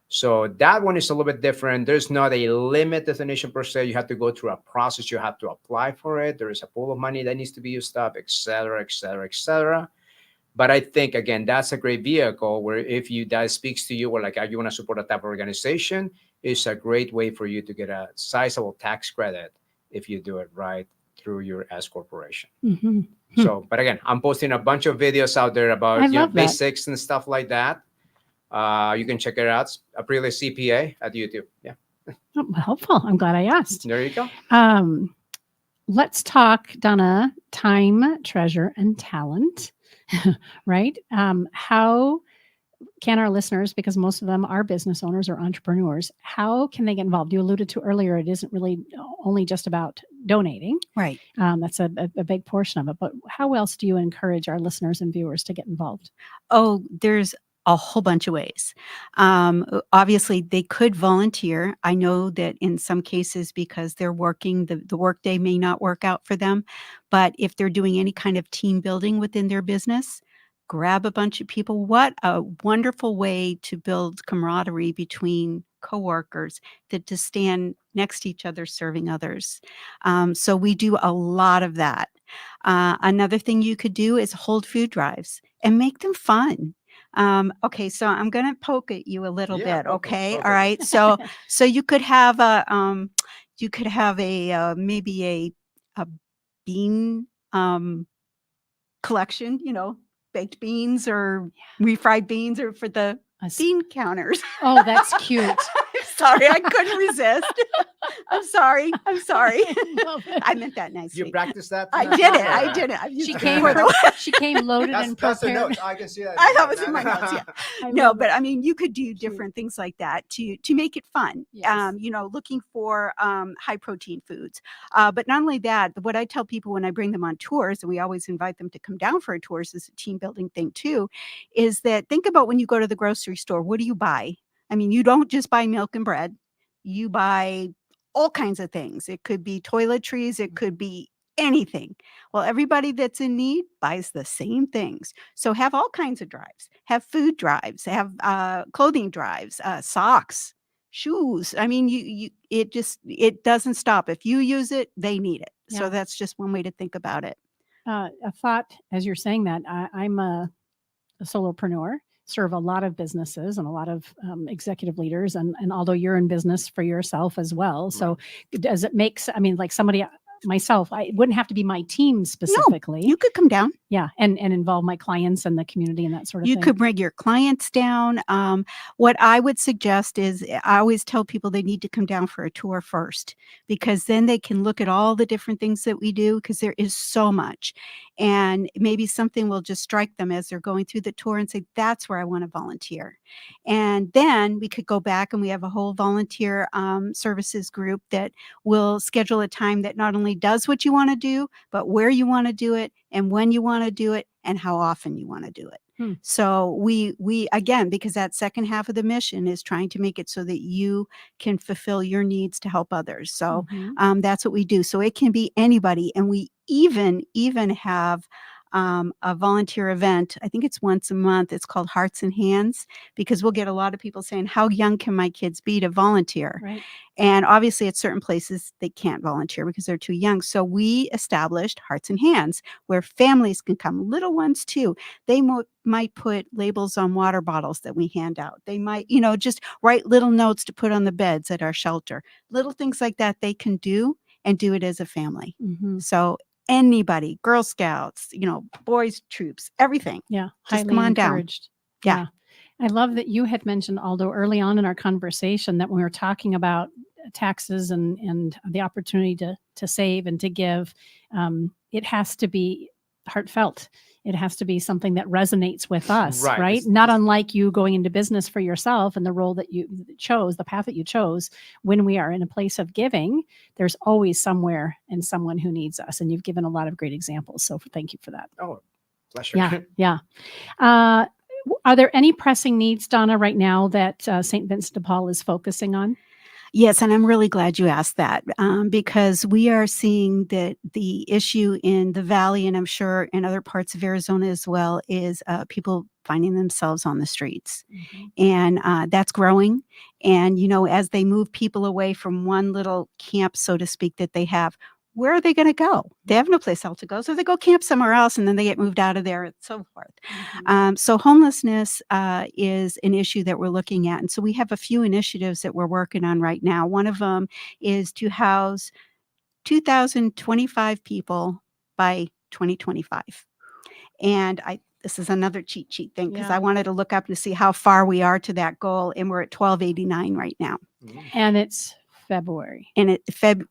So that one is a little bit different. There's not a limit definition per se. You have to go through a process. You have to apply for it. There is a pool of money that needs to be used up, et cetera, et cetera, et cetera. But I think, again, that's a great vehicle where if that speaks to you or like you want to support a type of organization, it's a great way for you to get a sizable tax credit if you do it right through your S corporation. So, but again, I'm posting a bunch of videos out there about basics and stuff like that. You can check it out. Aprile CPA at YouTube. Yeah. Helpful. I'm glad I asked. There you go. Let's talk, Donna, time, treasure, and talent. Right? How can our listeners, because most of them are business owners or entrepreneurs, how can they get involved? You alluded to earlier, it isn't really only just about donating. Right. That's a big portion of it. But how else do you encourage our listeners and viewers to get involved? Oh, there's a whole bunch of ways. Obviously, they could volunteer. I know that in some cases, because they're working, the workday may not work out for them. But if they're doing any kind of team building within their business, grab a bunch of people. What a wonderful way to build camaraderie between coworkers, that to stand next to each other serving others. So we do a lot of that. Another thing you could do is hold food drives and make them fun. Okay, so I'm going to poke at you a little bit. Okay. All right. So you could have maybe a bean collection, baked beans or refried beans, or for the bean counters. Oh, that's cute. Sorry, I couldn't resist. I'm sorry. I meant that nicely. You practiced that? I did it. She came loaded and prepared. That's the notes. I can see that. I thought it was in my notes. Yeah. No, but I mean, you could do different things like that to make it fun. Yes. Looking for high protein foods. But not only that, what I tell people when I bring them on tours, and we always invite them to come down for our tours, is a team building thing too, is that think about when you go to the grocery store, what do you buy? I mean, you don't just buy milk and bread. You buy all kinds of things. It could be toiletries. It could be anything. Well, everybody that's in need buys the same things. So have all kinds of drives. Have food drives. Have clothing drives, socks, shoes. I mean, it doesn't stop. If you use it, they need it. Yeah. So that's just one way to think about it. A thought as you're saying that, I'm a solopreneur. Serve a lot of businesses and a lot of executive leaders. And although you're in business for yourself as well. Right. So does it make, like somebody, myself, it wouldn't have to be my team specifically. No, you could come down. Yeah. And involve my clients and the community and that sort of You thing. could bring your clients down. What I would suggest is I always tell people they need to come down for a tour first, because then they can look at all the different things that we do, because there is so much. And maybe something will just strike them as they're going through the tour and say, that's where I want to volunteer. And then we could go back and we have a whole volunteer services group that will schedule a time that not only does what you want to do, but where you want to do it and when you want to do it and how often you want to do it. So we again, because that second half of the mission is trying to make it so that you can fulfill your needs to help others. So that's what we do. So it can be anybody, and we even have a volunteer event. I think it's once a month. It's called Hearts and Hands, because we'll get a lot of people saying, how young can my kids be to volunteer? Right. And obviously at certain places they can't volunteer because they're too young. So we established Hearts and Hands, where families can come, little ones too. They might put labels on water bottles that we hand out. They might, just write little notes to put on the beds at our shelter. Little things like that they can do, and do it as a family. So anybody, Girl Scouts, boys troops, everything. Yeah. Just Highly come on down. encouraged. Yeah. I love that you had mentioned, Aldo, early on in our conversation, that when we were talking about taxes and the opportunity to save and to give, it has to be heartfelt. It has to be something that resonates with us, right? Not unlike you going into business for yourself and the role that you chose, the path that you chose. When we are in a place of giving, there's always somewhere and someone who needs us. And you've given a lot of great examples. So thank you for that. Oh, pleasure. Yeah. Are there any pressing needs, Donna, right now that St. Vincent de Paul is focusing on? Yes, and I'm really glad you asked that, because we are seeing that the issue in the Valley, and I'm sure in other parts of Arizona as well, is people finding themselves on the streets. And that's growing. And, as they move people away from one little camp, so to speak, that they have, where are they going to go? They have no place else to go. So they go camp somewhere else, and then they get moved out of there and so forth. So homelessness is an issue that we're looking at. And so we have a few initiatives that we're working on right now. One of them is to house 2,025 people by 2025. And this is another cheat sheet thing, because I wanted to look up to see how far we are to that goal. And we're at 1,289 right now. And it's February. And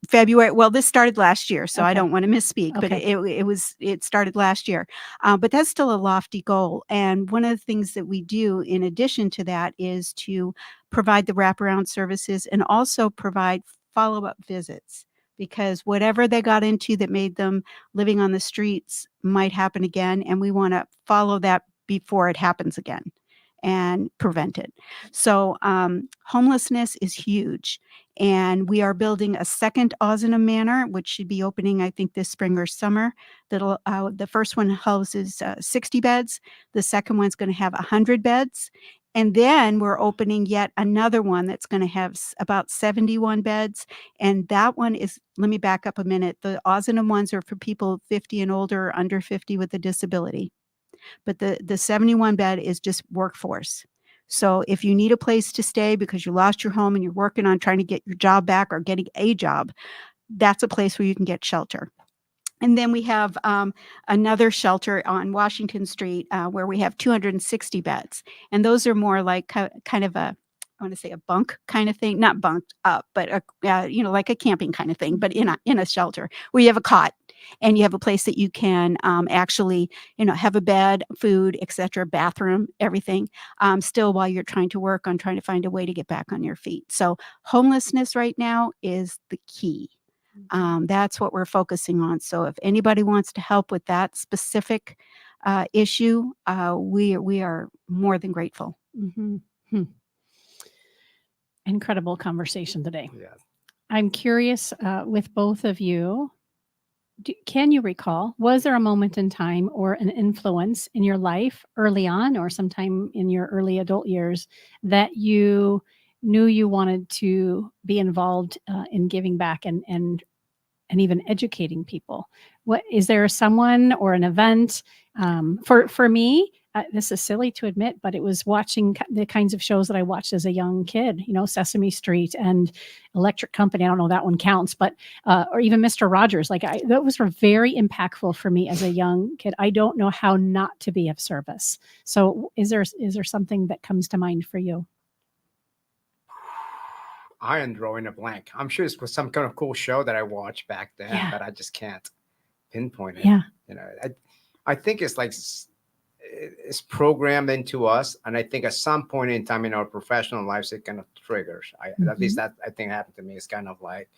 February. Well, this started last year, so I don't want to misspeak, but Okay. it started last year. But that's still a lofty goal. And one of the things that we do in addition to that is to provide the wraparound services and also provide follow-up visits, because whatever they got into that made them living on the streets might happen again, and we want to follow that before it happens again and prevent it. So homelessness is huge. And we are building a second Ozanam Manor, which should be opening, I think, this spring or summer. That'll the first one houses 60 beds. The second one's going to have 100 beds. And then we're opening yet another one that's going to have about 71 beds. And that one is, let me back up a minute. The Ozanam ones are for people 50 and older, or under 50 with a disability. But the 71 bed is just workforce. So if you need a place to stay because you lost your home and you're working on trying to get your job back or getting a job, that's a place where you can get shelter. And then we have another shelter on Washington Street where we have 260 beds. And those are more like kind of a, I want to say a bunk kind of thing, not bunked up, but like a camping kind of thing, but in a shelter where you have a cot and you have a place that you can actually, have a bed, food, etc., bathroom, everything, still while you're trying to work on trying to find a way to get back on your feet. So homelessness right now is the key. That's what we're focusing on. So if anybody wants to help with that specific issue, we are more than grateful. Incredible conversation today. Yeah. I'm curious with both of you. Can you recall, was there a moment in time or an influence in your life early on or sometime in your early adult years that you knew you wanted to be involved in giving back and even educating people? What is there someone or an event? For me, this is silly to admit, but it was watching the kinds of shows that I watched as a young kid, Sesame Street and Electric Company. I don't know if that one counts, but, or even Mr. Rogers. Those were very impactful for me as a young kid. I don't know how not to be of service. So is there something that comes to mind for you? I am drawing a blank. I'm sure it was some kind of cool show that I watched back then, Yeah. but I just can't pinpoint it. Yeah. I think it's like it's programmed into us, and I think at some point in time in our professional lives, it kind of triggers. At least that I think happened to me. It's kind of like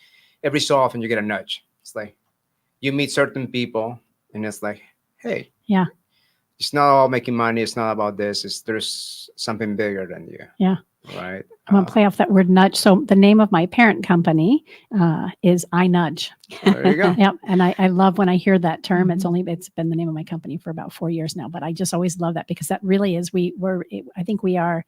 every so often you get a nudge. It's like you meet certain people, and it's like, hey, yeah, it's not all making money. It's not about this. There's something bigger than you. Yeah. Right. I'm going to play off that word nudge. So the name of my parent company is I Nudge. There you go. Yep. And I love when I hear that term. It's been the name of my company for about 4 years now, but I just always love that because that really is, I think we are,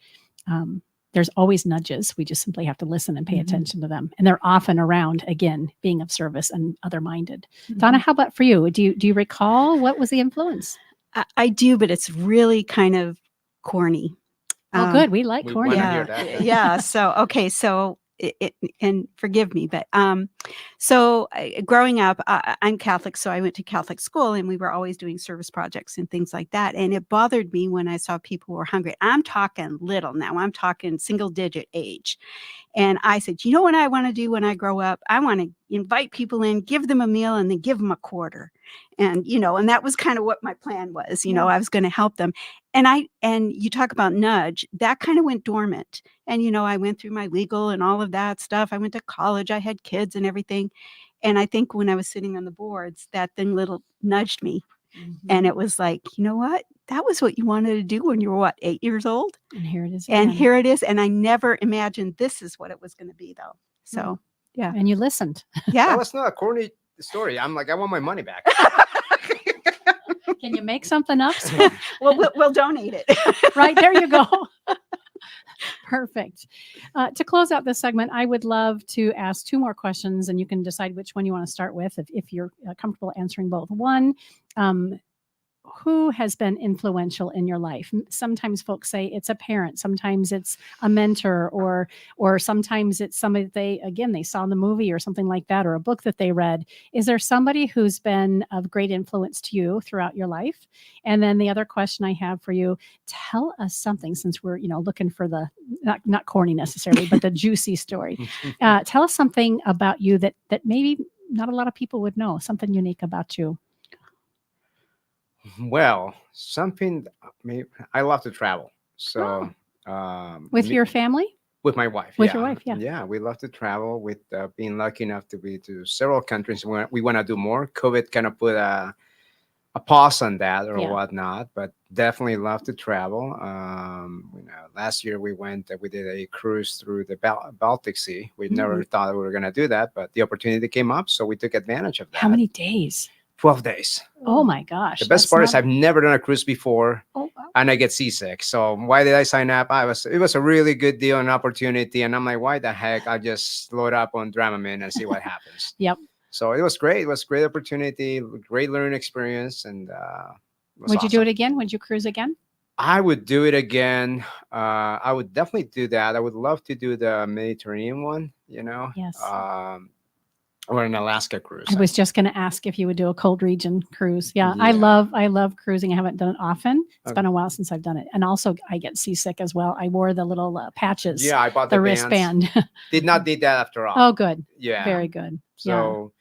there's always nudges. We just simply have to listen and pay attention to them. And they're often around, again, being of service and other-minded. Donna, how about for you? Do you recall what was the influence? I do, but it's really kind of corny. Oh, good. We like corny. Hear that. Yeah. So, okay. So, and forgive me, but growing up, I'm Catholic, so I went to Catholic school, and we were always doing service projects and things like that. And it bothered me when I saw people were hungry. I'm talking little now. I'm talking single-digit age. And I said, you know what I want to do when I grow up? I want to invite people in, give them a meal, and then give them a quarter. And, and that was kind of what my plan was. I was going to help them. And you talk about nudge, that kind of went dormant. And, I went through my legal and all of that stuff. I went to college. I had kids and everything. And I think when I was sitting on the boards, that thing little nudged me. And it was like, you know what? That was what you wanted to do when you were, 8 years old? And here it is. And here it is. And I never imagined this is what it was going to be, though. So, yeah. And you listened. Yeah. That was not a corny story. I'm like, I want my money back. Can you make something up? Well, we'll donate it. Right. There you go. Perfect. To close out this segment, I would love to ask 2 more questions, and you can decide which one you want to start with if you're comfortable answering both. One, who has been influential in your life? Sometimes folks say it's a parent. Sometimes it's a mentor, or sometimes it's somebody they saw in the movie or something like that, or a book that they read. Is there somebody who's been of great influence to you throughout your life? And then the other question I have for you, tell us something, since we're, looking for the, not corny necessarily, but the juicy story. Tell us something about you that maybe not a lot of people would know, something unique about you. Well, I love to travel. So, with your family? With my wife. With your wife, yeah. Yeah, we love to travel. With being lucky enough to be to several countries. We want to do more. COVID kind of put a pause on that or whatnot, but definitely love to travel. Last year we did a cruise through the Baltic Sea. We never thought we were going to do that, but the opportunity came up, so we took advantage of that. How many days? 12 days. Oh my gosh. The best part is I've never done a cruise before, wow. and I get seasick. So why did I sign up? It was a really good deal and opportunity. And I'm like, why the heck? I'll just load up on Dramamine and see what happens. Yep. So it was great. It was a great opportunity, great learning experience. And would you do it again? Would you cruise again? I would do it again. I would definitely do that. I would love to do the Mediterranean one, Yes. Or an Alaska cruise. I was just going to ask if you would do a cold region cruise. Yeah. I love cruising. I haven't done it often. It's been a while since I've done it. And also I get seasick as well. I wore the little patches. Yeah, I bought the bands. wristband. Did not need that after all. Oh, good. Yeah. Very good. So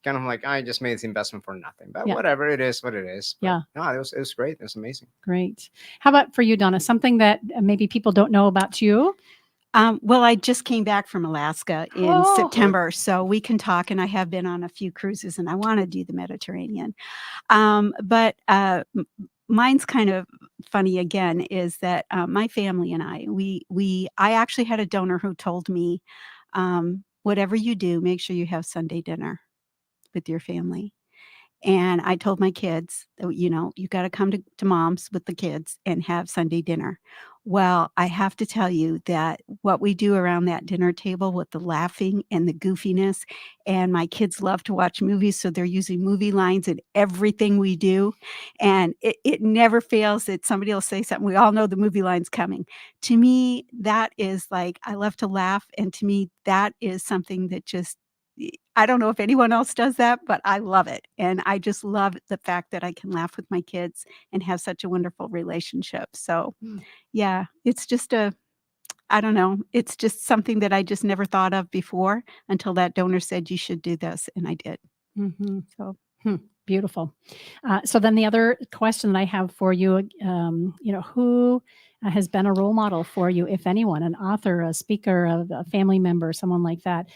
kind of like, I just made this investment for nothing, but whatever, it is what it is. But no, it was great. It was amazing. Great. How about for you, Donna? Something that maybe people don't know about you? Well, I just came back from Alaska in September, so we can talk. And I have been on a few cruises, and I want to do the Mediterranean. But mine's kind of funny again, is that my family and I actually had a donor who told me, whatever you do, make sure you have Sunday dinner with your family. And I told my kids, you got to come to mom's with the kids and have Sunday dinner. Well, I have to tell you that what we do around that dinner table with the laughing and the goofiness, and my kids love to watch movies, so they're using movie lines in everything we do, and it never fails that somebody will say something, we all know the movie line's coming. To me, that is like I love to laugh, and to me, that is something that just I don't know if anyone else does that, but I love it, and I just love the fact that I can laugh with my kids and have such a wonderful relationship, so yeah, it's just I don't know, it's just something that I just never thought of before until that donor said, "You should do this," and I did. Mhm. So Beautiful. So then the other question that I have for you, who has been a role model for you, if anyone, an author, a speaker, a family member, someone like that?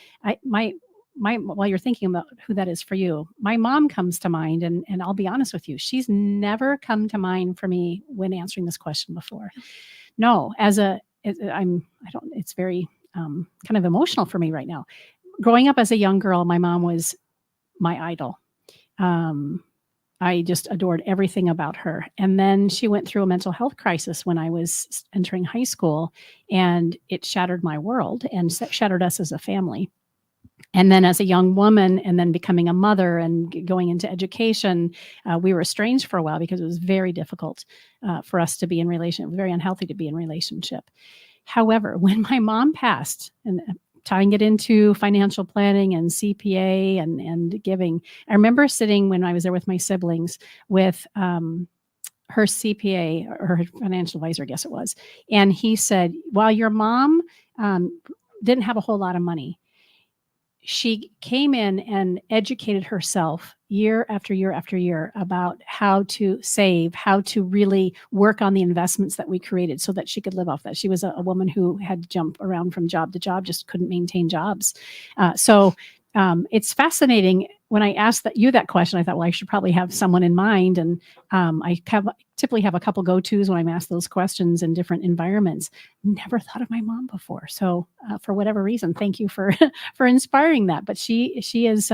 While you're thinking about who that is for you, my mom comes to mind, and I'll be honest with you, she's never come to mind for me when answering this question before. No, it's very kind of emotional for me right now. Growing up as a young girl, my mom was my idol. Um, I just adored everything about her. And then she went through a mental health crisis when I was entering high school, and it shattered my world and shattered us as a family. And then as a young woman, and then becoming a mother and going into education, we were estranged for a while because it was very difficult for us to be in relation. It was very unhealthy to be in relationship. However, when my mom passed, and tying it into financial planning and CPA and giving, I remember sitting when I was there with my siblings with her CPA or her financial advisor, I guess it was. And he said, while your mom didn't have a whole lot of money, she came in and educated herself year after year after year about how to save, how to really work on the investments that we created so that she could live off that. She was a woman who had to jump around from job to job, just couldn't maintain jobs. So it's fascinating. When I asked that question, I thought, well, I should probably have someone in mind. And I typically have a couple go-tos when I'm asked those questions in different environments. Never thought of my mom before. So for whatever reason, thank you for for inspiring that. But she is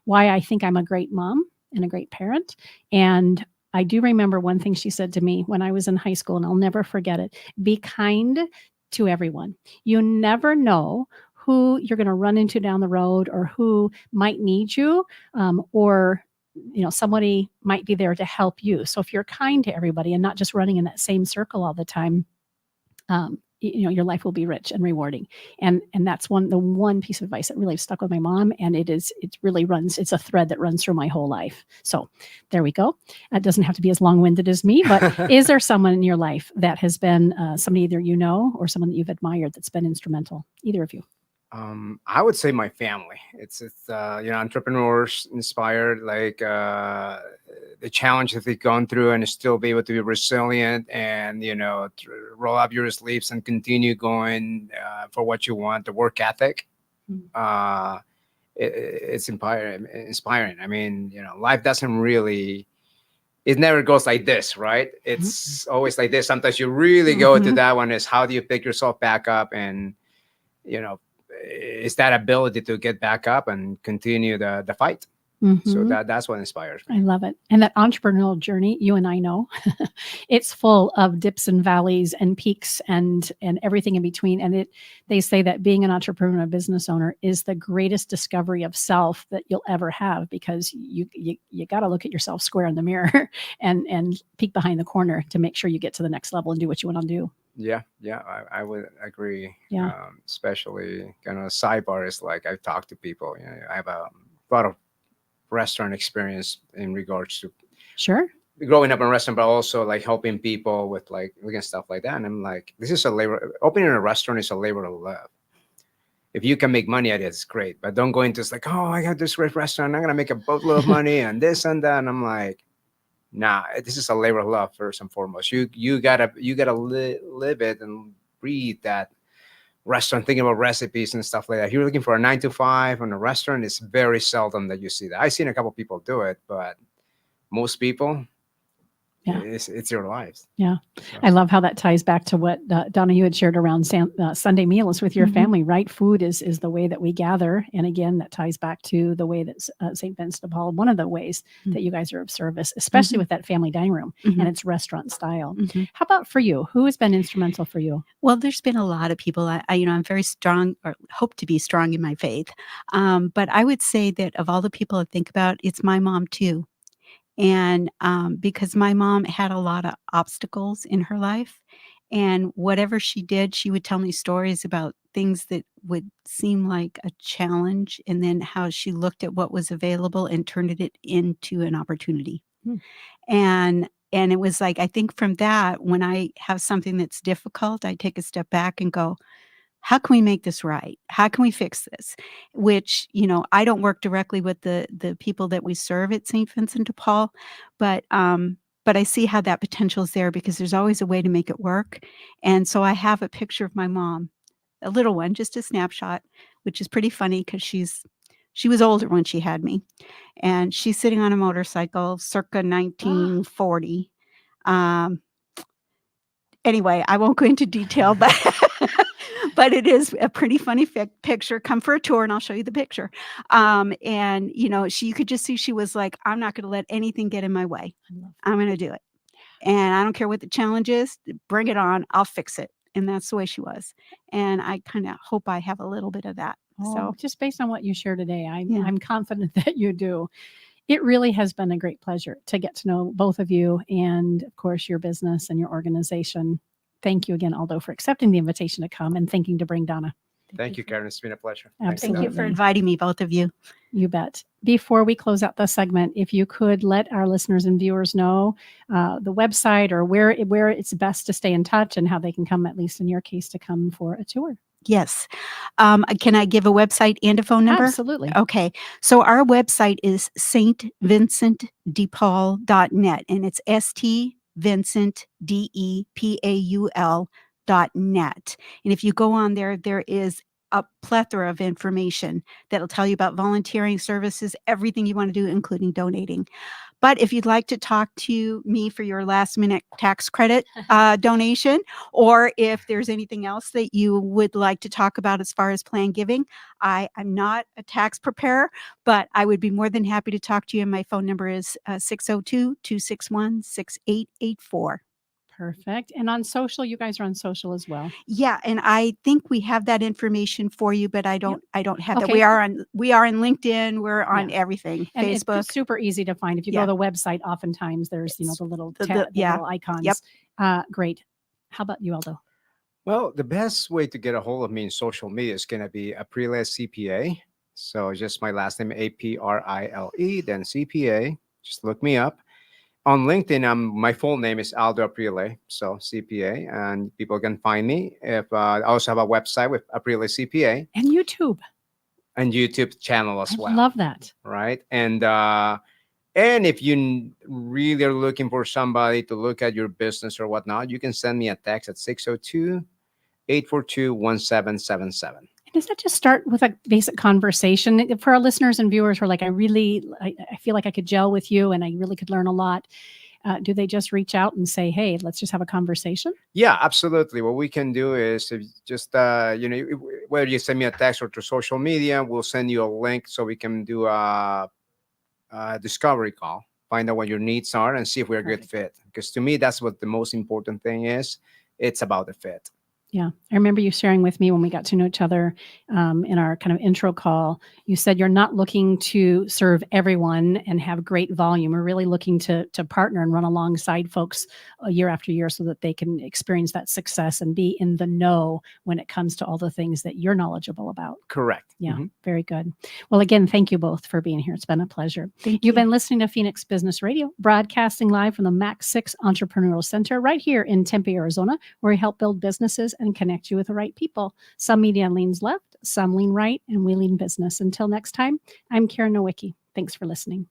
why I think I'm a great mom and a great parent. And I do remember one thing she said to me when I was in high school, and I'll never forget it. Be kind to everyone. You never know who you're going to run into down the road, or who might need you, or somebody might be there to help you. So if you're kind to everybody and not just running in that same circle all the time, your life will be rich and rewarding. And that's the one piece of advice that really stuck with my mom. And it's a thread that runs through my whole life. So there we go. It doesn't have to be as long-winded as me, but is there someone in your life that has been somebody either or someone that you've admired that's been instrumental? Either of you? I would say my family. It's entrepreneurs inspired, like the challenge that they've gone through, and still be able to be resilient and roll up your sleeves and continue going for what you want. The work ethic, it's inspiring. I mean, life doesn't really. It never goes like this, right? It's always like this. Sometimes you really go to that one. Is how do you pick yourself back up, and it's that ability to get back up and continue the fight. So that's what inspires me. I love it. And that entrepreneurial journey, you and I know, it's full of dips and valleys and peaks and everything in between. And they say that being an entrepreneur, a business owner, is the greatest discovery of self that you'll ever have, because you got to look at yourself square in the mirror and peek behind the corner to make sure you get to the next level and do what you want to do. Yeah, I would agree. Yeah. Especially sidebar is like I've talked to people. I have a lot of restaurant experience in regards to growing up in a restaurant, but also like helping people with like stuff like that. And I'm like, this is opening a restaurant is a labor of love. If you can make money at it, it's great, but don't go into it's like, oh, I got this great restaurant, I'm gonna make a boatload of money and this and that. And I'm like, nah, this is a labor of love first and foremost. You gotta live it and breathe that restaurant, thinking about recipes and stuff like that. If you're looking for a 9-to-5 on a restaurant, it's very seldom that you see that. I've seen a couple people do it, but most people, Yeah. It's your lives. Yeah. So, I love how that ties back to what Donna, you had shared around Sunday meals with your family, right? Food is the way that we gather. And again, that ties back to the way that St. Vincent de Paul, one of the ways that you guys are of service, especially with that family dining room and its restaurant style. How about for you? Who has been instrumental for you? Well, there's been a lot of people. I'm very strong, or hope to be strong in my faith. But I would say that of all the people I think about, it's my mom too. And because my mom had a lot of obstacles in her life, and whatever she did, she would tell me stories about things that would seem like a challenge, and then how she looked at what was available and turned it into an opportunity. And it was like, I think from that, when I have something that's difficult, I take a step back and go, how can we make this right? How can we fix this? Which, I don't work directly with the people that we serve at St. Vincent de Paul, but I see how that potential is there, because there's always a way to make it work. And so I have a picture of my mom, a little one, just a snapshot, which is pretty funny because she was older when she had me, and she's sitting on a motorcycle circa 1940. Anyway, I won't go into detail, but but it is a pretty funny picture. Come for a tour and I'll show you the picture. And you could just see she was like, I'm not going to let anything get in my way. I'm going to do it. And I don't care what the challenge is. Bring it on. I'll fix it. And that's the way she was. And I kind of hope I have a little bit of that. So just based on what you share today, I'm confident that you do. It really has been a great pleasure to get to know both of you, and of course your business and your organization. Thank you again, Aldo, for accepting the invitation to come, and thinking to bring Donna. Thank you, Karen. It's been a pleasure. Absolutely. thank you for inviting me, both of you. You bet. Before we close out the segment, if you could let our listeners and viewers know the website, or where it's best to stay in touch, and how they can come, at least in your case, to come for a tour. Yes. Can I give a website and a phone number? Absolutely. Okay. So our website is stvincentdepaul.net, and it's stvincentdepaul.net. And if you go on there, there is a plethora of information that'll tell you about volunteering services, everything you want to do, including donating. But if you'd like to talk to me for your last minute tax credit donation, or if there's anything else that you would like to talk about as far as plan giving, I'm not a tax preparer, but I would be more than happy to talk to you. And my phone number is 602-261-6884. Perfect. And on social, you guys are on social as well. Yeah, and I think we have that information for you, but I don't have that. Okay. We are on LinkedIn, we're on everything. And Facebook. it's super easy to find. If you go to the website, oftentimes there's the little little icons. Yep. Great. How about you, Aldo? Well, the best way to get a hold of me in social media is going to be Aprile CPA. So just my last name, Aprile, then CPA. Just look me up. On LinkedIn, my full name is Aldo Aprile, so CPA, and people can find me. If I also have a website with Aprile CPA And YouTube. and YouTube channel as well. I love that. Right, and if you really are looking for somebody to look at your business or whatnot, you can send me a text at 602-842-1777. Does that just start with a basic conversation for our listeners and viewers who are like, I feel like I could gel with you and I really could learn a lot? Do they just reach out and say, hey, let's just have a conversation? Yeah, absolutely. What we can do is just, whether you send me a text or through social media, we'll send you a link so we can do a discovery call, find out what your needs are and see if we're a good fit. Because to me, that's what the most important thing is. It's about the fit. Yeah. I remember you sharing with me when we got to know each other in our kind of intro call. You said you're not looking to serve everyone and have great volume. We're really looking to partner and run alongside folks year after year so that they can experience that success and be in the know when it comes to all the things that you're knowledgeable about. Correct. Yeah. Very good. Well, again, thank you both for being here. It's been a pleasure. You've been listening to Phoenix Business Radio, broadcasting live from the Max 6 Entrepreneurial Center right here in Tempe, Arizona, where we help build businesses and connect you with the right people. Some media leans left, some lean right, and we lean business. Until next time, I'm Karen Nowicki. Thanks for listening.